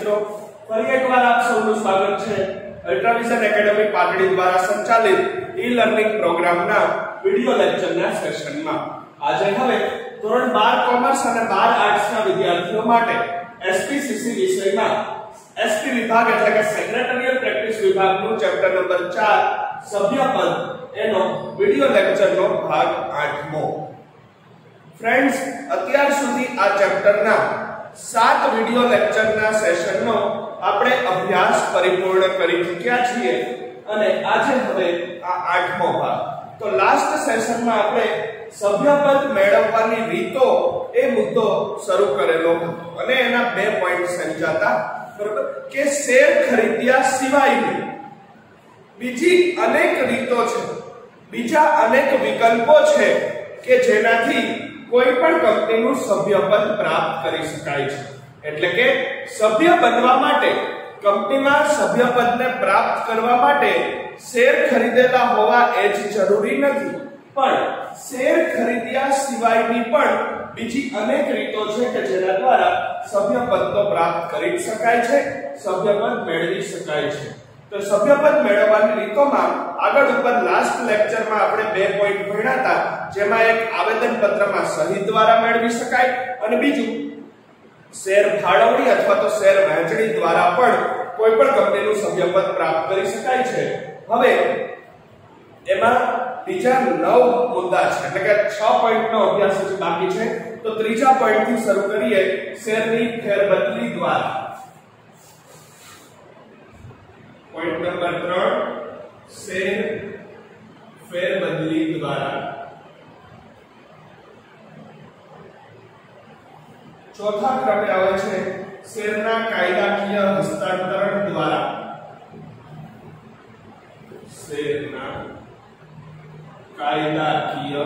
મિત્રો, ફરી એકવાર આપ સૌનું સ્વાગત છે અલ્ટ્રાવિઝન એકેડમી પાટડી દ્વારા સંચાલિત ઈ-લર્નિંગ પ્રોગ્રામના વિડિયો લેક્ચરના સેશનમાં. આજે હવે ધોરણ 12 કોમર્સ અને 12 આર્ટ્સના વિદ્યાર્થીઓ માટે એસપીસીસી વિષયમાં એસપી વિભાગ એટલે કે સેક્રેટરીયલ પ્રેક્ટિસ વિભાગનું ચેપ્ટર નંબર 4 સભ્યપદ એનો વિડિયો લેક્ચરનો ભાગ 8મો. ફ્રેન્ડ્સ, અત્યાર સુધી આ ચેપ્ટરના 7 વિડિયો લેક્ચરના સેશનનો આપણે અભ્યાસ પરિપૂર્ણ કરી ચૂક્યા છીએ અને આજે હવે આ 8મો ભાગ. તો લાસ્ટ સેશનમાં આપણે સભ્યપદ મેળવવાની રીતો એ મુદ્દો શરૂ કરેલો હતો અને એના 2 પોઈન્ટ સમજાતા, બરાબર, કે શેર ખરીદ્યા સિવાયની બીજી અનેક રીતો છે, બીજા અનેક વિકલ્પો છે કે જેનાથી કોઈ પણ કંપનીનું સભ્યપદ પ્રાપ્ત કરી શકાય છે. એટલે કે સભ્ય બનવા માટે, કંપનીમાં સભ્યપદને પ્રાપ્ત કરવા માટે શેર ખરીદેલા હોવા એ જ જરૂરી નથી, પણ શેર ખરીદ્યા સિવાયની પણ બીજી અનેક રીતો છે કે જેના દ્વારા સભ્યપદ તો પ્રાપ્ત કરી શકાય છે, સભ્યપદ મેળવી શકાય છે. તો સભ્યપદ મેળવવાની રીતોમાં આગળ ઉપર લાસ્ટ લેક્ચરમાં આપણે 2 પોઈન્ટ ભણ્યા હતા, જેમાં એક આવેદન પત્રમાં સહી દ્વારા મેળવી શકાય અને બીજું શેર ફાળવણી અથવા તો શેર વહેંચણી દ્વારા પણ કોઈ પણ કંપનીનું સભ્યપદ પ્રાપ્ત કરી શકાય છે. હવે એમાં બીજા 9 મુદ્દા છે, એટલે કે 6 પોઈન્ટનો અભ્યાસ હજી બાકી છે. તો ત્રીજા પોઈન્ટથી શરૂ કરીએ, શેરની ફેરબદલી દ્વારા. પોઈન્ટ નંબર 3, શેર ફેરબદલી દ્વારા. ચોથા ક્રમે આવે છે શેરના કાયદાકીય હસ્તાંતરણ દ્વારા. શેરના કાયદાકીય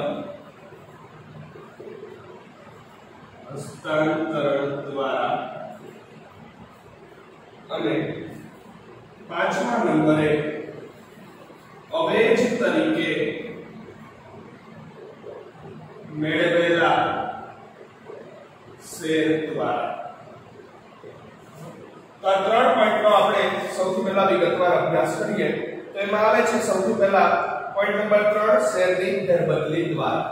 હસ્તાંતરણ દ્વારા. અને 5મા નંબરે અવેજ તરીકે મેળવેલા શેર દ્વારા. તો આ 3 પોઈન્ટનો આપણે સૌથી પહેલા વિગતવાર અભ્યાસ કરીએ. તો એમાં આવે છે સૌથી પહેલા પોઈન્ટ નંબર 3, શેરની ફેરબદલી દ્વારા.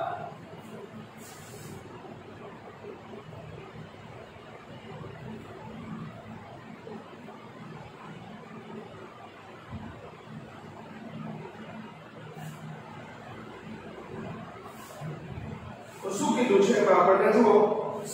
તો શું કીધું છે એમાં આપણે જુઓ,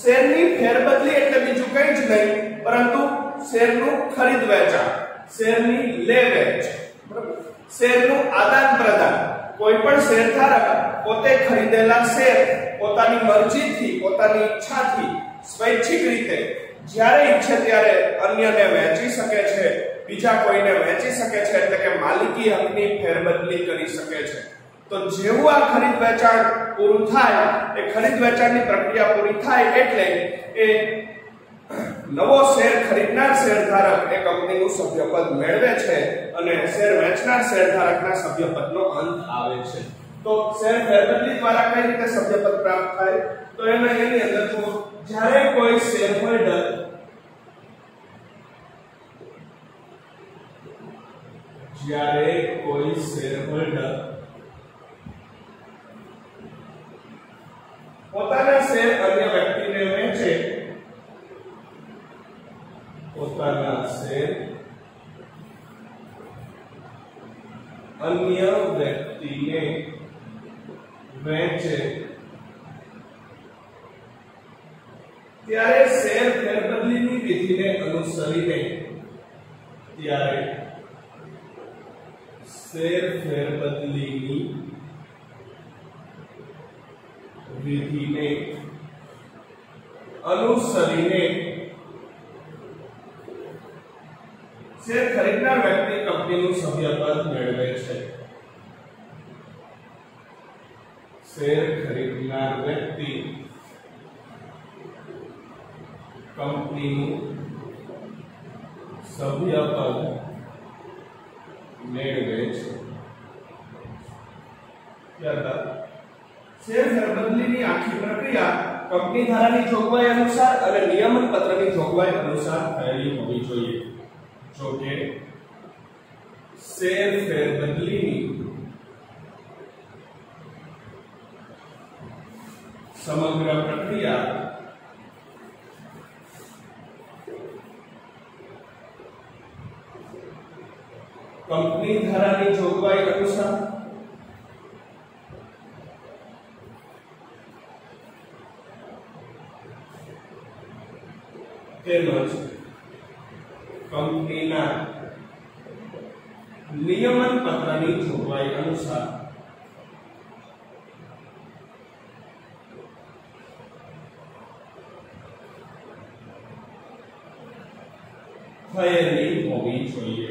શેરની ફેરબદલી એટલે બીજું કંઈ જ નહીં પરંતુ શેરનું ખરીદ વેચાણ, શેરની લે વેચ, બરાબર, શેરનું આદાન પ્રદાન. કોઈ પણ શેરધારક પોતે ખરીદેલા શેર પોતાની મરજીથી, પોતાની ઈચ્છાથી, સ્વૈચ્છિક રીતે જ્યારે ઈચ્છે ત્યારે અન્યને વહેંચી શકે છે, બીજા કોઈને વહેંચી શકે છે, એટલે કે માલિકી હકની ફેરબદલી કરી શકે છે. તો જેવું આ ખરીદ વેચાણ પૂરું થાય, એ ખરીદ વેચાણની પ્રક્રિયા પૂરી થાય એટલે એ નવો શેર ખરીદનાર શેરધારક એ કંપનીનું સભ્યપદ મેળવે છે અને શેર વેચનાર શેરધારકના સભ્યપદનો અંત આવે છે. તો શેર ફેરબદલી દ્વારા કઈ રીતે સભ્યપદ પ્રાપ્ત થાય? તો એની અંદર જો જ્યારે કોઈ શેર હોલ્ડર પોતાના શેર અન્ય વ્યક્તિને વેચે, પોતાના શેર અન્ય વ્યક્તિને વેચે ત્યારે શેર ફેરબદલીની વિધિને અનુસરીને, ત્યારે શેર ફેરબદલીની વિધિને અનુસરીને શેર ખરીદનાર વ્યક્તિ કંપનીનું સભ્યપદ મેળવે છે. શેર ખરીદનાર વ્યક્તિ કંપનીનું સભ્યપદ મેળવે છે. ત્યારબાદ શેર ફેરબદલીની આખી પ્રક્રિયા કંપની ધારાની જોગવાઈ અનુસાર અને નિયમન પત્રની જોગવાઈ અનુસાર થયેલી હોવી જોઈએ. જો કે શેર ફેરબદલીની સમગ્ર પ્રક્રિયા કંપની ધારાની જોગવાઈ અનુસાર તેમજ કંપનીના નિયમન પત્રની જોગવાઈ અનુસાર થયેલી હોવી જોઈએ.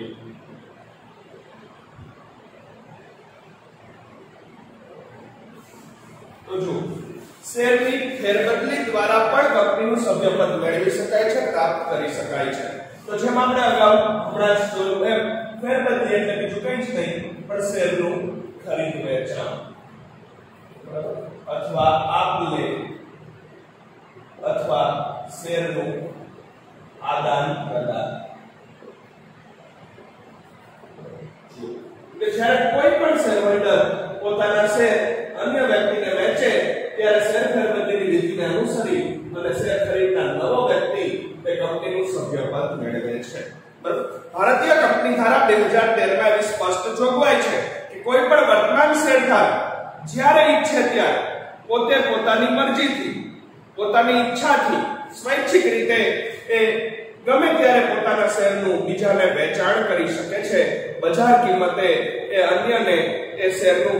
તો જો શેરની ફેરબદલી દ્વારા પણ કંપનીનું સભ્યપદ મેળવી શકાય છે, પ્રાપ્ત કરી શકાય છે. તો જેમ આપણે અગાઉ હમણાં જ જોયું એમ ફેરબદલી એટલે બીજું કંઈ જ નહીં પણ શેરનું ખરીદ વેચાણ અથવા આપ-લે અથવા શેરનું આદાન પ્રદાન. કે જ્યારે કોઈ પણ શેર હોલ્ડર પોતાના શેર અન્ય વ્યક્તિને વેચે ત્યારે શેર ફેરબદલીની વિધિને અનુસરી અને શેર ખરીદનાર નવો વ્યક્તિ તે કંપનીનું સભ્યપદ મેળવે છે. બરાબર. ભારતીય કંપની ધારા 2013 માં સ્પષ્ટ જોગવાઈ છે કે કોઈ પણ વર્તમાન શેરધારક જ્યારે ઈચ્છે ત્યારે પોતે પોતાની મરજીથી, પોતાની ઈચ્છાથી સ્વૈચ્છિક રીતે એ ગમે ત્યારે પોતાના શેરનું બીજાને વેચાણ કરી શકે છે. બજાર કિંમતે એ અન્યને એ શેરનું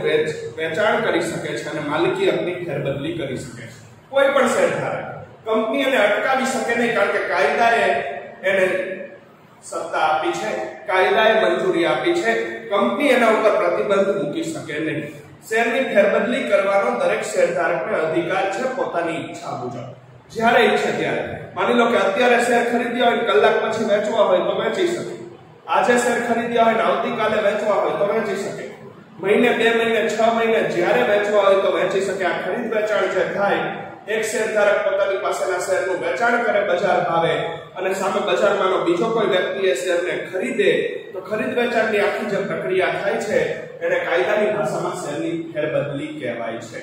વેચાણ કરી શકે છે અને માલિકી હકની ફેરબદલી કરી શકે છે. કોઈ પણ શેરધારક કંપની એને અટકાવી શકે નહીં, કારણ કે કાયદાએ એને સત્તા આપી છે, કાયદાએ મંજૂરી આપી છે. કંપની એના ઉપર પ્રતિબંધ મૂકી શકે નહીં. શેરની ફેરબદલી કરવાનો દરેક શેરધારકને અધિકાર છે પોતાની ઈચ્છા મુજબ, જ્યારે ઈચ્છે ત્યારે. માની લો કે અત્યારે શેર ખરીદ્યા હોય, કલાક પછી વેચવા હોય તો વેચી શકે. આજે શેર ખરીદ્યા હોય ને આવતીકાલે વેચવા હોય તો વેચી શકે. મહિને, 2 મહિને, 6 મહિને જ્યારે વેચવા હોય તો વેચી શકે. આ ખરીદ વેચાણ જે થાય, એક શેરધારક પોતાની પાસેના શેરનું વેચાણ કરે બજાર ભાવે અને સામે બજારમાંનો બીજો કોઈ વ્યક્તિ એ શેરને ખરીદે, તો ખરીદ વેચાણની આખી જે પ્રક્રિયા થાય છે એને કાયદાની ભાષામાં શેરની ફેરબદલી કહેવાય છે.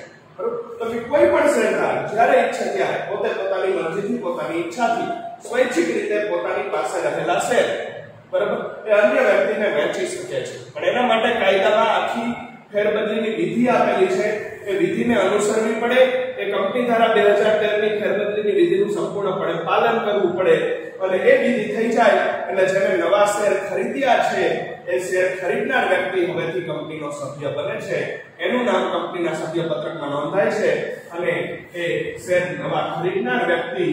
તો કે કોઈ પણ શેરધારક જ્યારે ઈચ્છે ત્યારે પોતે પોતાની મરજીથી, પોતાની ઈચ્છાથી સ્વૈચ્છિક રીતે પોતાની પાસે રહેલા શેર બરાબર એ અન્ય વ્યક્તિને વેચી શકે છે. પણ એના માટે કાયદામાં આખી ફેરબદલીની વિધિ આપેલી છે. એ વિધિને અનુસરવી પડે. એ કંપની ધારા 2013 ની ફેરબદલીની વિધિનું સંપૂર્ણપણે પાલન કરવું પડે અને એ વિધિ થઈ જાય એટલે જેને નવા શેર ખરીદ્યા છે એ શેર ખરીદનાર વ્યક્તિ હવેથી કંપનીનો સભ્ય બને છે. એનું નામ કંપનીના સભ્યપત્રકમાં નોંધાય છે અને એ શેર નવા ખરીદનાર વ્યક્તિ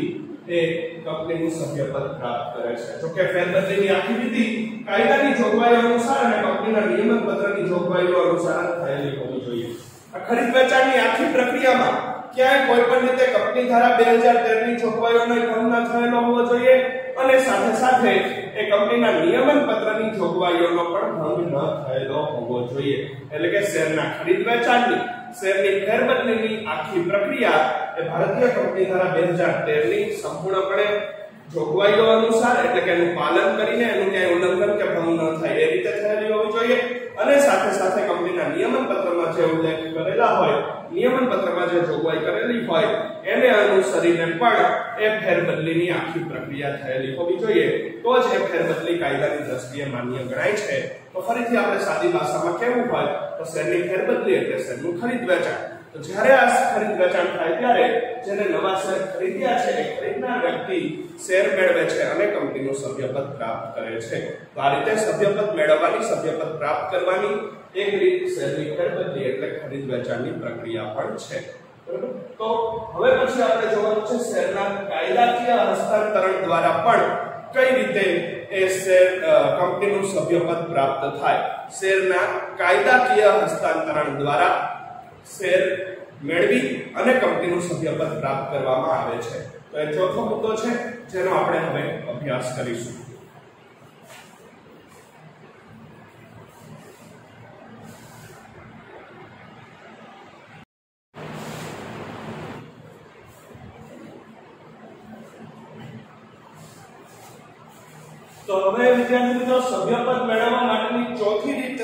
એ કંપનીનું સભ્યપદ પ્રાપ્ત કરે છે. જો કે ફેરબદલીની આખી વિધિ કાયદાની જોગવાઈઓ અનુસાર અને કંપનીના નિયમન પત્રની જોગવાઈઓ અનુસાર થયેલી હોવી જોઈએ. આ ખરીદ વેચાણની આખી પ્રક્રિયામાં ક્યાંય કોઈ પણ રીતે કંપની ધારા 2013 ની જોગવાઈઓનો ભંગ ન થયેલો હોવો જોઈએ અને સાથે સાથે એ કંપનીના નિયમન પત્રની જોગવાઈઓનો પણ ભંગ ન થયેલો હોવો જોઈએ. એટલે કે શેરના ખરીદ વેચાણની, શેરની ફેરબદલીની આખી પ્રક્રિયા એ ભારતીય કંપની ધારા 2013 ની સંપૂર્ણપણે જોગવાઈઓ અનુસાર એટલે કે એનું પાલન કરીને એનું ક્યાંય ઉલ્લંઘન કે ભંગ ન થાય એ રીતે થયેલી હોવી જોઈએ. અને સાથે સાથે કંપનીના નિયમન પત્રમાં જે ઉલ્લેખ કરેલા હોય, નિયમન પત્રમાં જે જોગવાઈ કરેલી હોય એને અનુસરીને પણ એ ફેરબદલીની આખી પ્રક્રિયા થયેલી હોવી જોઈએ. તો જ એ ફેરબદલી કાયદાની દ્રષ્ટિએ માન્ય ગણાય છે. તો ફરીથી આપણે સાદી ભાષામાં કહેવું હોય તો શેરની ફેરબદલી એટલે શેરનું ખરીદ વેચાણ. તો જ્યારે આ ખરીદ વેચાણ થાય ત્યારે જેને નવા શેર ખરીદ્યા છે એ ખરીદનાર વ્યક્તિ શેર મેળવે છે અને કંપનીનું સભ્યપદ પ્રાપ્ત કરે છે. તો આ રીતે સભ્યપદ મેળવવાની, સભ્યપદ પ્રાપ્ત કરવાની એક રીત શેરની ફેરબદલી એટલે ખરીદ વેચાણની પ્રક્રિયા પણ છે. બરાબર. તો હવે પછી આપણે જોવાનું છે શેરના કાયદાકીય હસ્તાંતરણ દ્વારા પણ કઈ રીતે એ શેર કંપનીનું સભ્યપદ પ્રાપ્ત થાય. શેરના કાયદાકીય હસ્તાંતરણ દ્વારા શેર મેળવી અને કંપનીનું સભ્યપદ પ્રાપ્ત કરવામાં આવે છે. તો એ ચોથો મુદ્દો છે જેનો આપણે હવે અભ્યાસ કરીશું. તો હવે વિદ્યાર્થી મિત્રો સભ્યપદ મેળવવા માટેની ચોથી રીત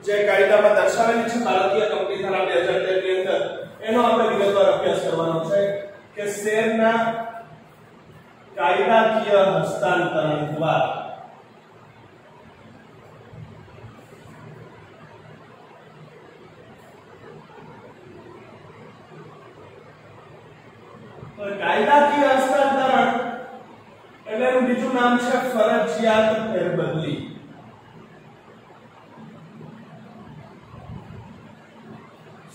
જે કાયદામાં દર્શાવેલી છે ભારતીય કંપની ધારા 2013 ની અંદર એનો આપણે વિગતવાર અભ્યાસ કરવાનો છે કે શેરના કાયદાકીય હસ્તાંતરણ દ્વારા કાયદાકીય હસ્તાંતરણ એટલે એનું બીજું નામ છે ફરજિયાત ફેરબદલી.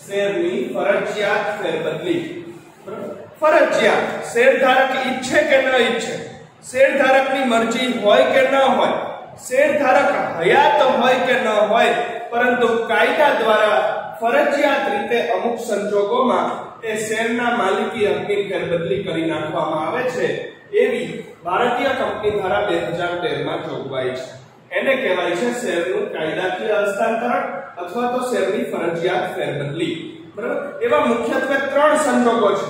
શેરની ફરજિયાત ફેરબદલી. ફરજિયાત શેરધારક ઈચ્છે કે ન ઈચ્છે, શેરધારકની મરજી હોય કે ન હોય, શેરધારક હયાત હોય કે ન હોય, પરંતુ કાયદા દ્વારા ફરજિયાત રીતે અમુક સંજોગોમાં એ શેરના માલિકી હકની ફેરબદલી કરી નાખવામાં આવે છે એવી ભારતીય કંપની ધારા 2013 માં જોગવાઈ છે. એને કહેવાય છે શેરનું કાયદાકીય હસ્તાંતરણ અથવા તો શેરની ફરજિયાત ફેરબદલી. બરાબર. એવા મુખ્યત્વે 3 સંજોગો છે.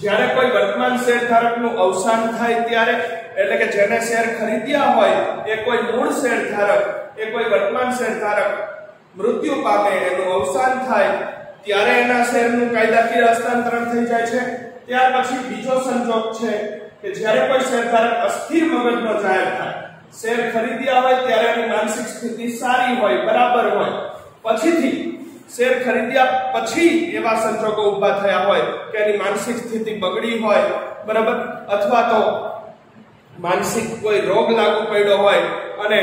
જ્યારે કોઈ વર્તમાન શેરધારકનું અવસાન થાય ત્યારે, એટલે કે જેને શેર ખરીદ્યા હોય એ કોઈ મૂળ શેરધારક, એ કોઈ વર્તમાન શેરધારક મૃત્યુ પામે, એનું અવસાન થાય ત્યારે એના શેરનું કાયદાકીય હસ્તાંતરણ થઈ જાય છે. ત્યાર પછી બીજો સંજોગ છે કે જ્યારે કોઈ શેરધારક અસ્થિર મગજનો જાહેર થાય, શેર ખરીદ્યા હોય ત્યારે એની માનસિક સ્થિતિ સારી હોય, બરાબર હોય, પછીથી શેર ખરીદ્યા પછી એવા સંજોગો ઊભા થયા હોય કે એની માનસિક સ્થિતિ બગડી હોય, બરાબર, અથવા તો માનસિક કોઈ રોગ લાગુ પડ્યો હોય અને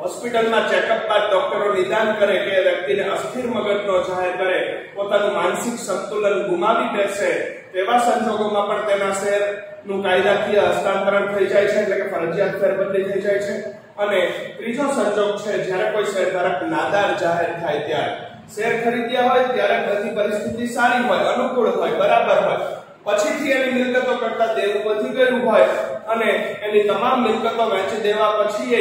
હોસ્પિટલમાં ચેકઅપ બાદ ડોક્ટરો નિદાન કરે કે વ્યક્તિને અસ્થિર મગજનો જાહેર કરે, પોતાનું માનસિક સંતુલન ગુમાવી બેસે, તેવા સંજોગોમાં પણ તેના શેરનું કાયદાકીય હસ્તાંતરણ થઈ જાય છે, એટલે કે ફરજિયાત ફેરબદલી થઈ જાય છે. અને ત્રીજો સંજોગ છે જ્યારે કોઈ શેરધારક નાદાર જાહેર થાય ત્યારે, શેર ખરીદ્યા હોય ત્યારે બધી પરિસ્થિતિ સારી હોય, અનુકૂળ હોય, બરાબર હોય, પછીથી એની મિલકતો કરતા દેવું વધી ગયું હોય અને એની તમામ મિલકતો વેચી દેવા પછી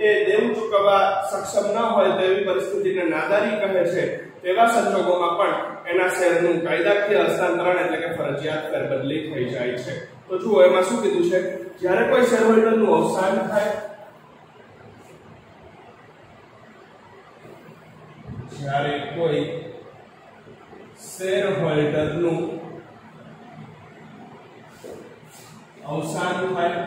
એ દેવું ચૂકવવા સક્ષમ ન હોય તેવી પરિસ્થિતિને નાદારી કહે છે. તેવા સંજોગોમાં પણ એના શેરનું કાયદાકીય હસ્તાંતરણ એટલે કે ફરજિયાત ફેરબદલી થઈ જાય છે. તો જુઓ એમાં શું કીધું છે, જ્યારે કોઈ શેરહોલ્ડરનું અવસાન થાય, જ્યારે કોઈ શેરહોલ્ડરનું અવસાન થાય,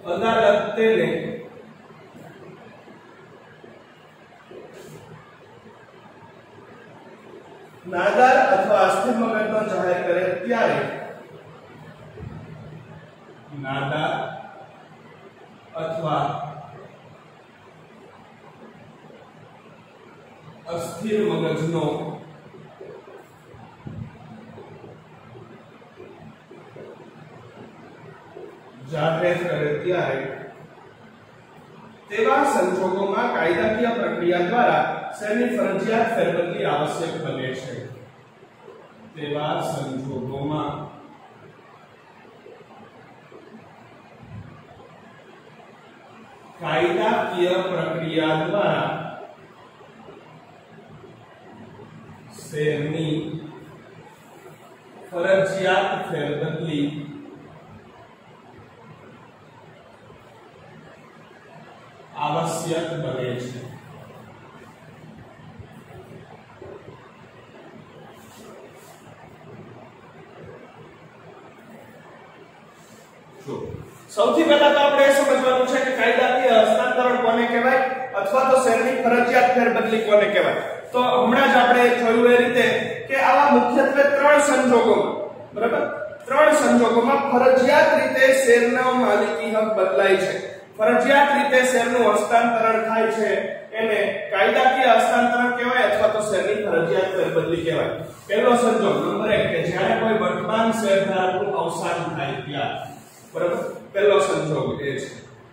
અદાલત તેને નાદાર અથવા અસ્થિર મગજનો જાહેર કરે ત્યારે નાદાર અથવા અસ્થિર મગજનો જાહેર કરે ત્યારે તેવા સંજોગોમાં કાયદાકીય પ્રક્રિયા દ્વારા શેરની ફરજિયાત ફેરબદલી આવશ્યક બને છે. તેવા સંજોગોમાં કાયદાકીય પ્રક્રિયા દ્વારા શેરની ફરજિયાત ફેરબદલી આવશ્યક બને છે. સૌથી પહેલા તો આપણે એ સમજવાનું છે કે કાયદાકીય હસ્તાંતરણ કોને કહેવાય અથવા તો શેરની ફરજિયાત ફેરબદલી કોને કહેવાય. તો હમણાં જ આપણે જોયું એ રીતે કે આવા મુખ્યત્વે 3 સંજોગોમાં, બરાબર, 3 સંજોગોમાં ફરજિયાત રીતે શેરનો માલિકી હક બદલાય છે, ફરજિયાત રીતે શેરનું હસ્તાંતરણ થાય છે, એને કાયદાકીય હસ્તાંતરણ કહેવાય અથવા તો શેરની ફરજિયાત ફેરબદલી કહેવાય. પહેલો સંજોગ નંબર 1 કે જ્યારે કોઈ વર્તમાન શેરધારકનું અવસાન થાય ત્યારે, બરાબર, પહેલો સંજોગ એ છે.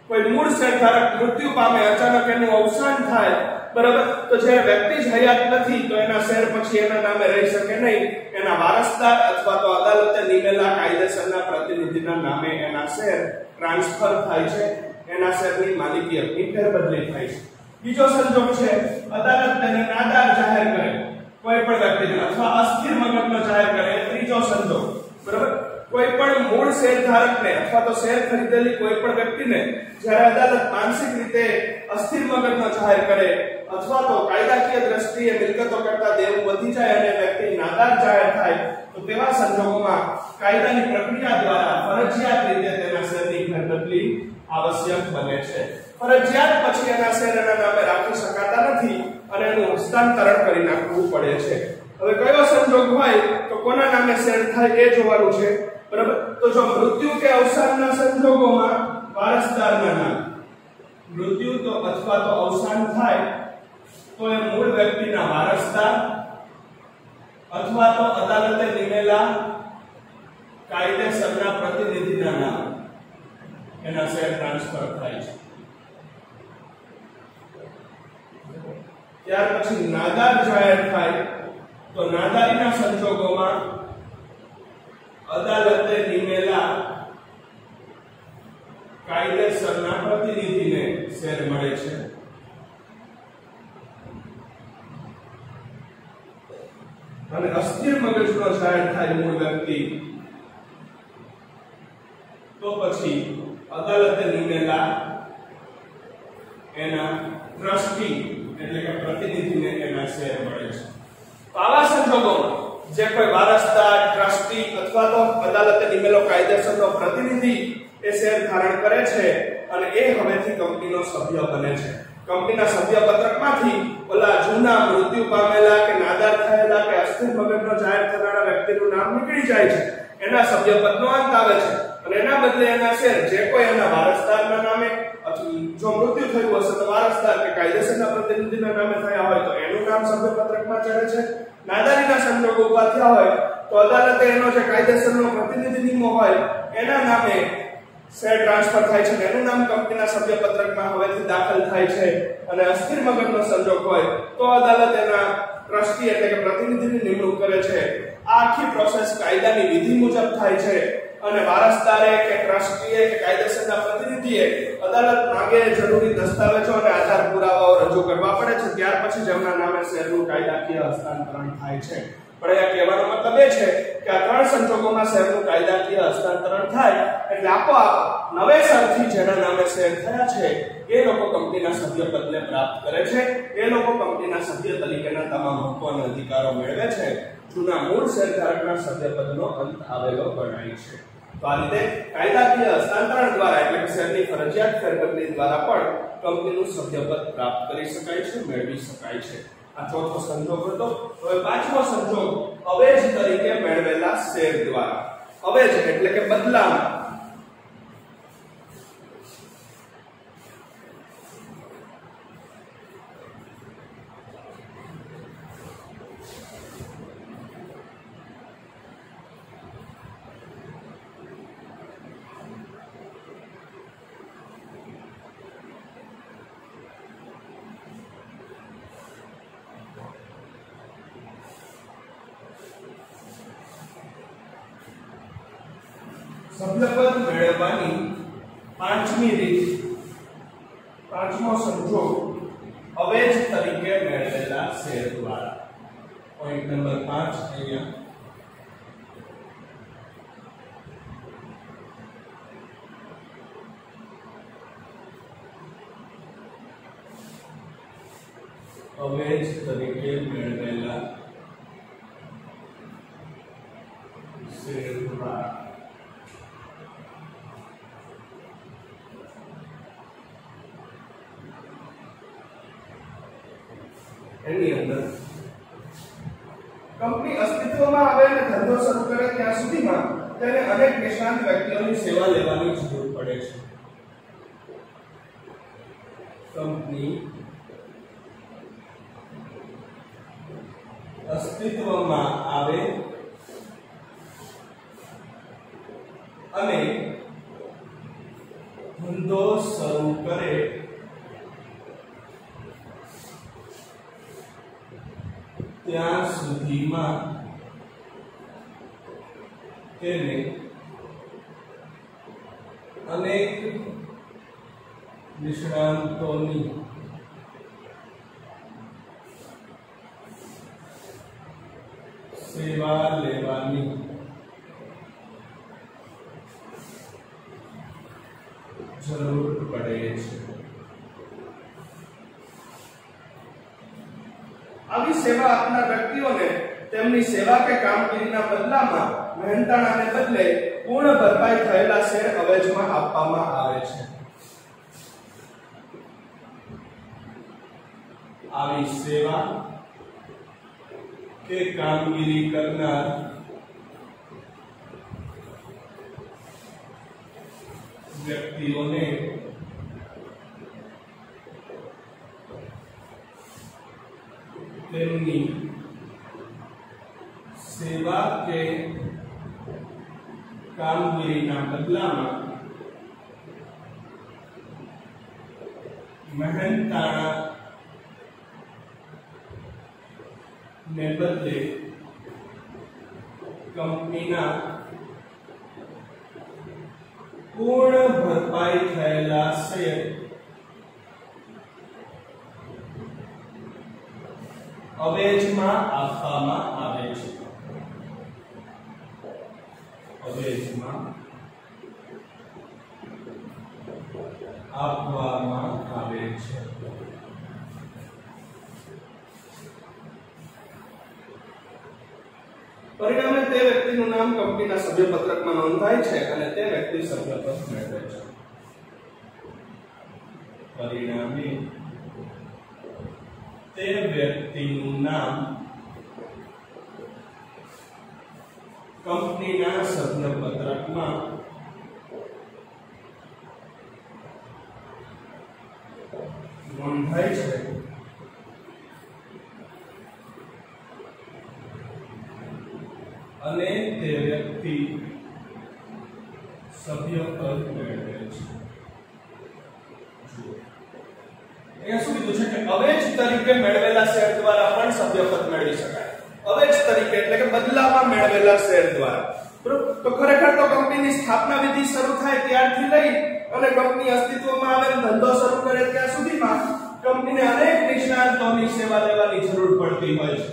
કોઈ મૂળ શેરધારક મૃત્યુ પામે, અચાનક એનું અવસાન થાય, બરાબર, તો જે વ્યક્તિ જ હયાત નથી તો એના શેર પછી એના નામે રહી શકે નહીં, એના વારસદાર અથવા તો અદાલતે નિમેલા કાયદેસરના પ્રતિનિધિના નામે એના શેર ટ્રાન્સફર થાય છે, એના શેરની માલિકી હકની ફેરબદલી થાય છે. બીજો સંજોગ છે અદાલત તેને નાદાર જાહેર કરે કોઈ પણ વ્યક્તિને અથવા અસ્થિર મગજનો જાહેર કરે. ત્રીજો સંજોગ, બરાબર, કોઈ પણ મૂળ શેરધારકને અથવા તો શેર ખરીદેલી કોઈ પણ વ્યક્તિને જ્યારે અદાલત માનસિક રીતે અસ્થિર મગજનો જાહેર કરે અથવા તો કાયદાકીય દ્રષ્ટિએ મિલકતો કરતા દેવું વધી જાય અને વ્યક્તિ નાદાર જાહેર થાય તો તેવા સંજોગોમાં કાયદાની પ્રક્રિયા દ્વારા ફરજિયાત રીતે તેના શેરની ફેરબદલી આવશ્યક બને છે. ફરજિયાત પછી એના શેર એના નામે રાખી શકાતા નથી અને એનું હસ્તાંતરણ કરી નાખવું પડે છે. હવે કયો સંજોગ હોય તો કોના નામે શેર થાય એ જોવાનું છે. બરાબર, તો જો મૃત્યુ કે અવસાનના સંજોગોમાં વારસદારના નામ, મૃત્યુ તો અથવા તો અવસાન થાય તો એ મૂળ વ્યક્તિના વારસદાર અથવા તો અદાલતે નિમેલા કાયદેસરના પ્રતિનિધિના નામ એના શેર ટ્રાન્સફર થાય છે. ત્યાર પછી નાદાર જાહેર થાય તો નાદારીના સંજોગોમાં અદાલતે નિમેલા કાયદેસરના પ્રતિનિધિને શેર મળે છે. અને અસ્થિર મગજનો જાહેર થાય મૂળ વ્યક્તિ તો પછી અદાલતે નિમેલા એના ટ્રસ્ટી એટલે કે પ્રતિનિધિને એના શેર મળે છે. તો આવા સંજોગોમાં જે કોઈ વારસદાર, ટ્રસ્ટી અથવા તો અદાલતે નિમેલો કાયદેસરનો પ્રતિનિધિ એ શેર ધારણ કરે છે અને એ હવેથી કંપનીનો સભ્ય બને છે. કંપનીના સભ્ય પત્રકમાંથી ઓલા જૂના મૃત્યુ પામેલા કે નાદાર થયેલા કે અસ્થિર મગજનો જાહેર થનારા વ્યક્તિનું નામ નીકળી જાય છે. એના સભ્યપદનો અંત આવે છે અને એના બદલે એના શેર જે કોઈ એના વારસદારના નામે, જો મૃત્યુ થયું હશે તો વારસદાર કે કાયદેસરના પ્રતિનિધિના નામે થયા હોય તો એનું નામ સભ્યપત્રકમાં ચડે છે. નાદારીના સંજોગો ઉભા થયા હોય તો અદાલતે એનો જે કાયદેસરનો પ્રતિનિધિ નિમો હોય એના નામે શેર ટ્રાન્સફર થાય છે અને એનું નામ કંપનીના સભ્યપત્રકમાં હવેથી દાખલ થાય છે. અને અસ્થિર મગજનો સંજોગ હોય તો અદાલત એના ટ્રસ્ટી એટલે કે પ્રતિનિધિની નિમણૂક કરે છે. આ આખી પ્રોસેસ કાયદાની વિધિ મુજબ થાય છે અને વારસદારે કે ટ્રસ્ટીએ કે કાયદેસરના પ્રતિનિધિએ અદાલત માંગે જરૂરી દસ્તાવેજો અને આધાર પુરાવાઓ રજૂ કરવા પડે છે. ત્યાર પછી જેમના નામે શેરનું કાયદાકીય હસ્તાંતરણ થાય છે. પણ આ કહેવાનો મતલબ એ છે કે આ ત્રણ સંજોગોમાં શેરનું કાયદાકીય હસ્તાંતરણ થાય એટલે આપોઆપ નવેસરથી જેના નામે શેર થયા છે એ લોકો કંપનીના સભ્યપદને પ્રાપ્ત કરે છે. એ લોકો કંપનીના સભ્ય તરીકેના તમામ હક્કો અને અધિકારો મેળવે છે. જૂના મૂળ શેરધારકના સભ્યપદનો અંત આવેલો ગણાય છે. તો આ રીતે કાયદાકીય હસ્તાંતરણ દ્વારા એટલે કે શેરની ફરજિયાત ફેરબદલી દ્વારા પણ કંપનીનું સભ્યપદ પ્રાપ્ત કરી શકાય છે, મેળવી શકાય છે. આ ચોથો સંજોગ હતો. હવે પાંચમો સંજોગ અવેજ તરીકે મેળવેલા શેર દ્વારા. અવેજ એટલે કે બદલામાં. સભ્યપદ મેળવવાની પાંચમી રીત, પાંચમો સંજોગ અવેજ તરીકે મેળવેલા શેર દ્વારા. પોઈન્ટ નંબર 5 અહીંયા અવેજ તરીકે મેળવેલા શેર દ્વારા. એની અંદર કંપની અસ્તિત્વમાં આવે અને ધંધો શરૂ કરે ત્યાં સુધીમાં તેને અનેક નિષ્ણાત વ્યક્તિઓની સેવા લેવાની જરૂર પડે છે. કંપની અસ્તિત્વમાં આવે અને ધંધો શરૂ કરે ત્યાં સુધીમાં તેને અનેક નિષ્ણાતોની સેવા લેવાની જરૂર પડે છે। આવી સેવા આપનાર વ્યક્તિઓને તેમની સેવા કે કામગીરીના બદલામાં મહેનતાણાને બદલે પૂર્ણ ભરપાઈ થયેલા શેર અવેજમાં આપવામાં આવે છે। આવી સેવા કે કામગીરી કરનાર વ્યક્તિઓને તેમની સેવા કે કામગીરીના બદલામાં મહેનતાણા ને બદલે કંપનીના પૂર્ણ ભરપાઈ થયેલા શેર અવેજમાં આપવામાં આવે છે। અવેજમાં આપવામાં આવે છે। પરિણામે તે વ્યક્તિનું નામ કંપનીના સભ્યપત્રકમાં નોંધાય છે અને તે વ્યક્તિ સભ્યપદ મેળવે છે। પરિણામે તે વ્યક્તિનું નામ કંપનીના સભ્યપત્રકમાં નોંધાય છે અને તે વ્યક્તિ સભ્યપદ મેળવે છે। અહીંયા શું કીધું છે કે અવેજ તરીકે મેળવેલા શેર દ્વારા પણ સભ્યપદ મેળવી શકાય। અવેજ તરીકે એટલે કે બદલામાં મેળવેલા શેર દ્વારા, બરોબર? તો ખરેખર તો કંપનીની સ્થાપના વિધિ શરૂ થાય ત્યારથી લઈ અને કંપની અસ્તિત્વમાં આવે ધંધો શરૂ કરે ત્યાં સુધીમાં કંપનીને અનેક નિષ્ણાતોની સેવા લેવાની જરૂર પડતી હોય છે,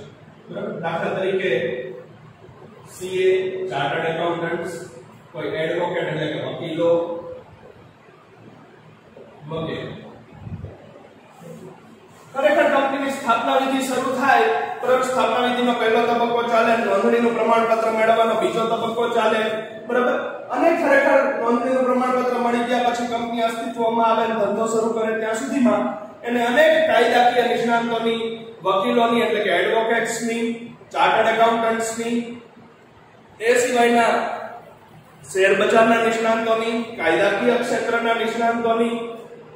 બરાબર? દાખલા તરીકે સીએ, ચાર્ટર્ડ એકાઉન્ટન્ટ્સ, કોઈ એડવોકેટ એટલે કે વકીલો વગેરે। ખરેખર કંપનીની સ્થાપના વિધિ શરૂ થાય, બરાબર? સ્થાપના વિધિનો પહેલો તબક્કો ચાલે, નોંધણીનું પ્રમાણપત્ર મેળવવાનો બીજો તબક્કો ચાલે, બરાબર? અને ખરેખર નોંધણીનું પ્રમાણપત્ર મળી ગયા પછી કંપની અસ્તિત્વમાં આવે ધંધો શરૂ કરે ત્યાં સુધીમાં એને અનેક કાયદાકીય નિષ્ણાતોની, વકીલોની એટલે કે એડવોકેટ્સની, ચાર્ટર્ડ એકાઉન્ટન્ટ્સની, એ સિવાયના શેર બજારના નિષ્ણાતોની, કાયદાકીય ક્ષેત્રના નિષ્ણાતોની,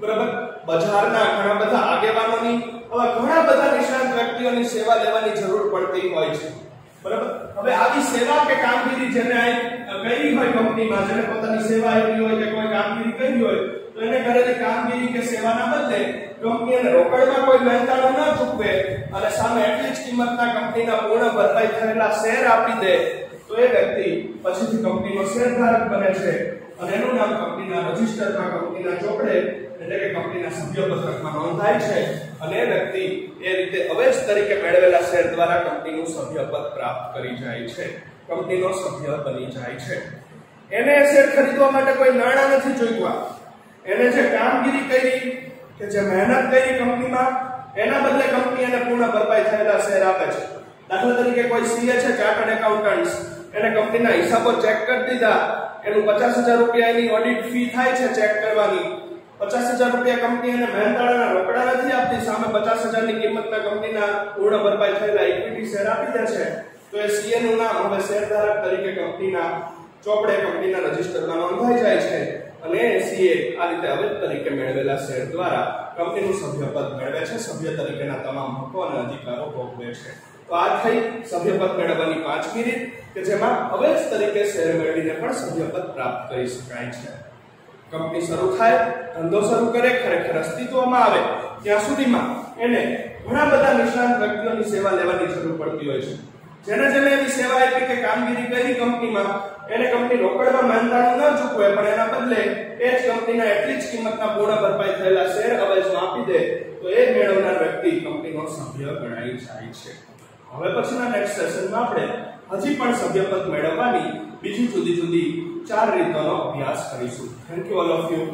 બરાબર? બજારના ઘણા બધા આગેવાનોની, હવે ઘણા બધા નિષ્ણાત વ્યક્તિઓની સેવા લેવાની જરૂર પડતી હોય છે, બરાબર? હવે આવી સેવા કે કામગીરી જેને કરી હોય કંપનીમાં, જેને પોતાની સેવા આપી હોય કે કોઈ કામગીરી કરી હોય, તો એને કરેલી કામગીરી કે સેવાના બદલે કંપની એને રોકડમાં કોઈ મહેનતાણું ન ચૂકવે અને સામે એટલી જ કિંમતના કંપનીના પૂર્ણ ભરપાઈ થયેલા શેર આપી દે, તો એ વ્યક્તિ પછીથી કંપનીનો શેરધારક બને છે અને એનું નામ કંપનીના રજિસ્ટરમાં, કંપનીના ચોપડે એટલે કે કંપનીના સભ્યપત્રકમાં નોંધાય છે અને એ વ્યક્તિ એ રીતે અવેજ તરીકે મેળવેલા શેર દ્વારા કંપનીનું સભ્યપદ પ્રાપ્ત કરી જાય છે, કંપનીનો સભ્ય બની જાય છે। એને શેર ખરીદવા માટે કોઈ નાણાં નથી જોઈતા, એને જે કામગીરી કરી કે જે મહેનત કરી કંપનીમાં, એના બદલે કંપની એને પૂર્ણ ભરપાઈ થયેલા શેર આપે છે। દાખલા તરીકે કોઈ સીએ છે, ચાર્ટર્ડ એકાઉન્ટન્ટ્સ, એને કંપનીના હિસાબો ચેક કરી દીધા, એનું 50,000 રૂપિયા એની ઓડિટ ફી થાય છે ચેક કરવાની, 50,000 રૂપિયા કંપની એને મહેનતાણાના રોકડા નથી આપતી, સામે 50,000 ની કિંમતના કંપનીના પૂર્ણ ભરપાઈ થયેલા ઇક્વિટી શેર આપી દે છે, તો એ સીએ નું નામ હવે શેરધારક તરીકે કંપનીના ચોપડે, કંપનીના રજિસ્ટરમાં નોંધાઈ જાય છે અને સીએ આ રીતે અવેજ તરીકે મેળવેલા શેર દ્વારા કંપનીનું સભ્યપદ મેળવે છે, સભ્ય તરીકેના તમામ હકો અને અધિકારો ભોગવે છે। તો આ થઈ સભ્યપદ મેળવવાની 5મી રીત કે જેમાં અવેજ તરીકે શેર મેળવીને પણ સભ્યપદ પ્રાપ્ત કરી શકાય છે। કંપની શરૂ થાય, ધંધો શરૂ કરે, ખરેખર અસ્તિત્વમાં આવે ત્યાં સુધીમાં એને ઘણા બધા નિષ્ણાત વ્યક્તિઓની સેવા લેવાની જરૂર પડતી હોય છે। જેને એની સેવા આપી કે કામગીરી કરી કંપનીમાં, એને કંપની રોકડમાં મહેનતાણું ન ચૂકવે પણ એના બદલે એ જ કંપનીના એટલી જ કિંમતના પૂર્ણ ભરપાઈ થયેલા શેર અવેજમાં આપી દે, તો એ મેળવનાર વ્યક્તિ કંપનીનો સભ્ય ગણાઈ જાય છે। હવે પછીના નેક્સ્ટ સેશનમાં આપણે હજી પણ સભ્યપદ મેળવવાની બીજી જુદી જુદી 4 રીતોનો અભ્યાસ કરીશું। Thank you all of you.